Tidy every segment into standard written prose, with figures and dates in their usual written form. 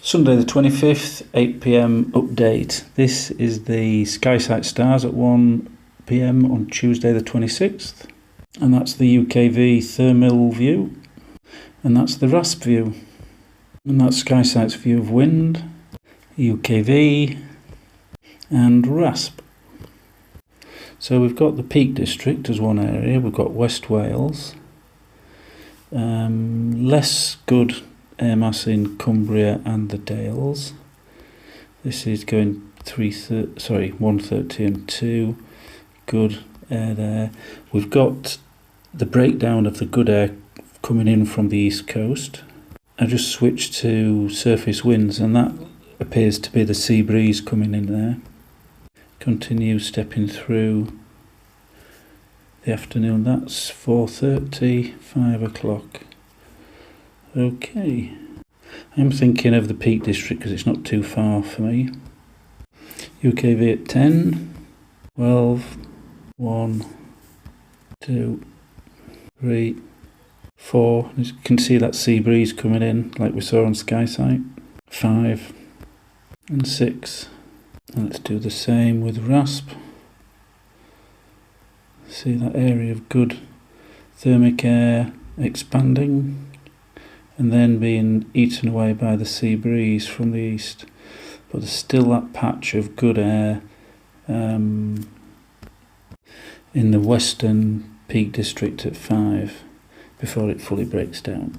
Sunday the 25th, 8 p.m. update. This is the SkySight stars at 1 p.m. on Tuesday the 26th. And that's the UKV thermal view. And that's the RASP view. And that's SkySight's view of wind, UKV and RASP. So we've got the Peak District as one area. We've got West Wales. Less good air mass in Cumbria and the Dales. This is going 130 and 2. Good air there. We've got the breakdown of the good air coming in from the east coast. I just switched to surface winds and that appears to be the sea breeze coming in there. Continue stepping through the afternoon. That's 4:30, 5 o'clock. Okay, I'm thinking of the Peak District because it's not too far for me. UKV at 10, 12, 1, 2, 3, 4. You can see that sea breeze coming in like we saw on SkySight. 5 and 6. And let's do the same with RASP. See that area of good thermic air expanding and then being eaten away by the sea breeze from the east. But there's still that patch of good air in the western Peak District at 5 before it fully breaks down.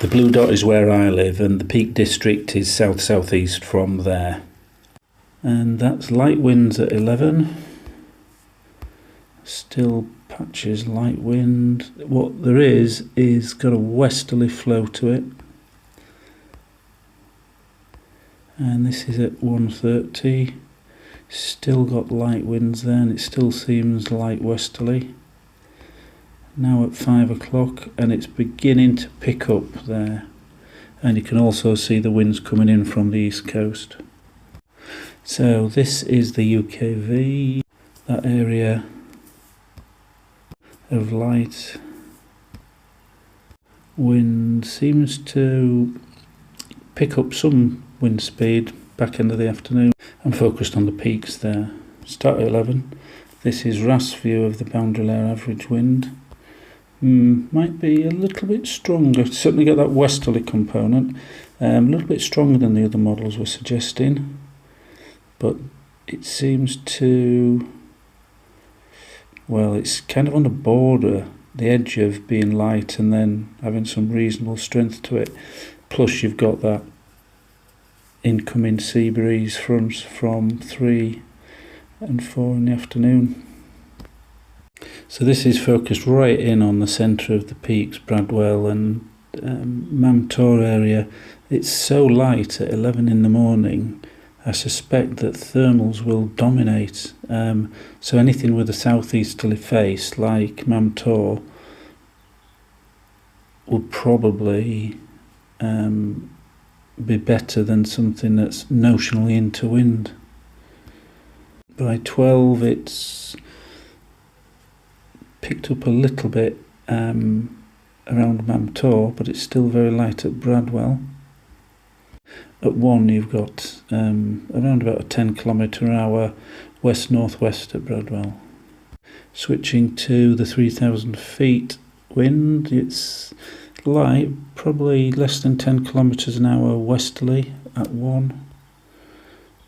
The blue dot is where I live and the Peak District is south-southeast from there. And that's light winds at 11. Still patches light wind. What there is got a westerly flow to it. And this is at 1:30. Still got light winds there and it still seems light westerly. Now at 5 o'clock and it's beginning to pick up there. And you can also see the winds coming in from the east coast. So this is the UKV, that area of light wind seems to pick up some wind speed back into the afternoon. I'm focused on the peaks there. Start at 11. This is RASP view of the boundary layer average wind. Might be a little bit stronger. Certainly got that westerly component. A little bit stronger than the other models were suggesting. But it seems to, well, it's kind of on the border, the edge of being light and then having some reasonable strength to it. Plus you've got that incoming sea breeze from 3 and 4 in the afternoon. So this is focused right in on the centre of the peaks, Bradwell and Mamtor area. It's so light at 11 in the morning. I suspect that thermals will dominate, so anything with a southeasterly face like Mamtor would probably be better than something that's notionally into wind. By 12 it's picked up a little bit around Mamtor, but it's still very light at Bradwell. At 1 you've got around about a 10 km/h west-northwest at Bradwell. Switching to the 3,000 feet wind, it's light, probably less than 10 km/h westerly at 1.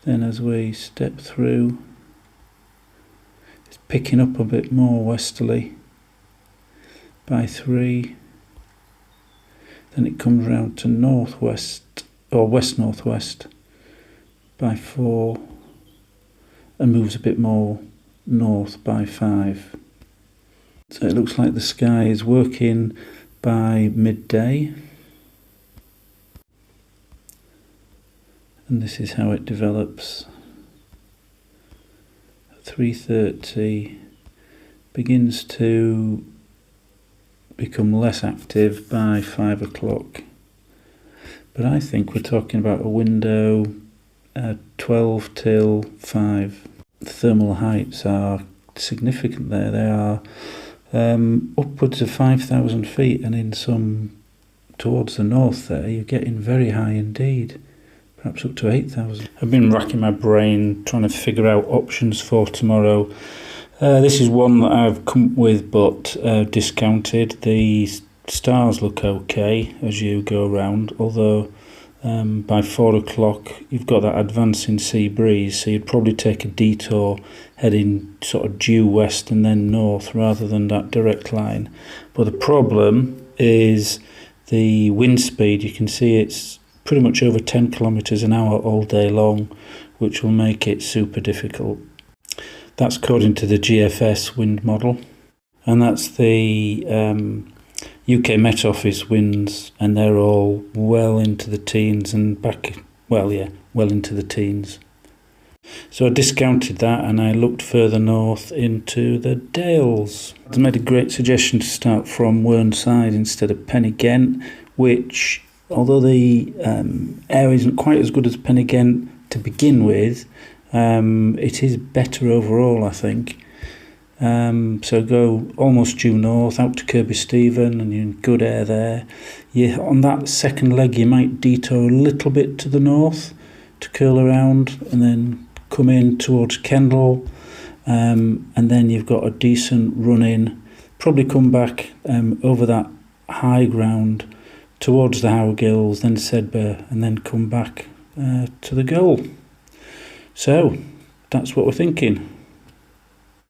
Then as we step through, it's picking up a bit more westerly by 3. Then it comes round to northwest or west-northwest by 4 and moves a bit more north by 5. So it looks like the sky is working by midday. And this is how it develops. At 3:30 begins to become less active by 5 o'clock. But I think we're talking about a window 12 till 5. The thermal heights are significant there. They are upwards of 5,000 feet and in some towards the north there, you're getting very high indeed, perhaps up to 8,000. I've been racking my brain trying to figure out options for tomorrow. This is one that I've come up with but discounted. The stars look okay as you go around, although by 4 o'clock you've got that advancing sea breeze, so you'd probably take a detour heading sort of due west and then north rather than that direct line. But the problem is the wind speed. You can see it's pretty much over 10 kilometers an hour all day long, which will make it super difficult. That's according to the GFS wind model, and that's the UK Met Office winds, and they're all well into the teens and well into the teens. So I discounted that and I looked further north into the Dales. I made a great suggestion to start from Whernside instead of Pen y Ghent, which, although the air isn't quite as good as Pen y Ghent to begin with, it is better overall, I think. So go almost due north out to Kirby Stephen and you're in good air there. On that second leg you might detour a little bit to the north to curl around and then come in towards Kendal, and then you've got a decent run in, probably come back over that high ground towards the Howgills, then Sedbergh, and then come back to the goal. So that's what we're thinking.